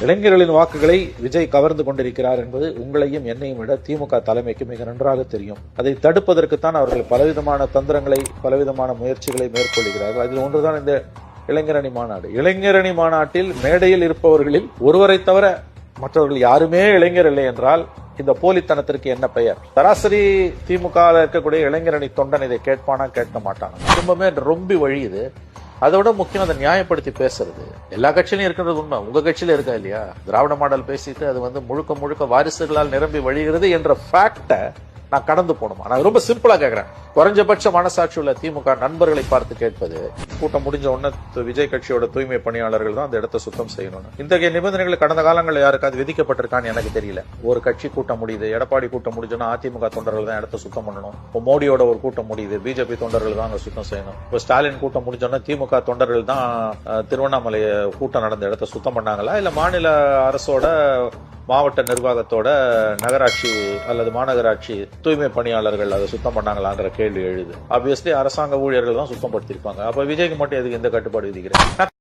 இளைஞர்களின் வாக்குகளை விஜய் கவர்ந்து கொண்டிருக்கிறார் என்பது உங்களையும் என்னையும் விட திமுக தலைமைக்கு மிக நன்றாக தெரியும். அதை தடுப்பதற்குத்தான் அவர்கள் பலவிதமான தந்திரங்களை, பலவிதமான முயற்சிகளை மேற்கொள்கிறார்கள். அதில் ஒன்றுதான் இந்த இளைஞரணி மாநாடு. இளைஞரணி மாநாட்டில் மேடையில் இருப்பவர்களில் ஒருவரை தவிர மற்றவர்கள் யாருமே இளைஞர் இல்லை என்றால் இந்த போலித்தனத்திற்கு என்ன பெயர்? சராசரி திமுக இருக்கக்கூடிய இளைஞரணி தொண்டன் இதை கேட்பானா, கேட்க மாட்டானா? குடும்பமே ரொம்பி வழியுது. அதோட முக்கியம் அதை நியாயப்படுத்தி பேசுறது. எல்லா கட்சியிலும் இருக்கிறது உண்மை, உங்க கட்சியில இருக்கா இல்லையா? திராவிட மாடல் பேசிட்டு அது முழுக்க முழுக்க வாரிசுகளால் நிரம்பி வழிகிறது என்ற ஃபேக்ட நான் கடந்து போகணுமா? நான் ரொம்ப சிம்பிளா கேட்கிறேன். குறைஞ்சபட்ச மனசாட்சி உள்ள திமுக நண்பர்களை பார்த்து கேட்பது, கூட்டம் முடிஞ்ச உடனே விஜய் கட்சியோட தூய்மை பணியாளர்கள் தான் அந்த இடத்தை சுத்தம் செய்யணும். இத்தகைய நிபந்தனைகள் கடந்த காலங்களில் யாருக்காவது விதிக்கப்பட்டிருக்கான்னு எனக்கு தெரியல. ஒரு கட்சி கூட்டம் முடியுது, எடப்பாடி கூட்டம் முடிஞ்சோன்னா அதிமுக தொண்டர்கள் தான் இடத்த சுத்தம் பண்ணணும். இப்போ மோடியோட ஒரு கூட்டம் முடியுது, பிஜேபி தொண்டர்கள் தான் அங்க சுத்தம் செய்யணும். இப்போ ஸ்டாலின் கூட்டம் முடிஞ்சோன்னா திமுக தொண்டர்கள் தான் திருவண்ணாமலை கூட்டம் நடந்த இடத்த சுத்தம் பண்ணாங்களா, இல்ல மாநில அரசோட மாவட்ட நிர்வாகத்தோட நகராட்சி அல்லது மாநகராட்சி தூய்மை பணியாளர்கள் அதை சுத்தம் பண்ணாங்களாங்கிற கேள்வி எழுது. ஆப்வியஸ்லி அரசாங்க ஊழியர்கள் தான் சுத்தம் படுத்திருப்பாங்க. அப்ப விஜய்க்கு மட்டும் எதுக்கு இந்த கட்டுப்பாடு விதிக்கிறேன்?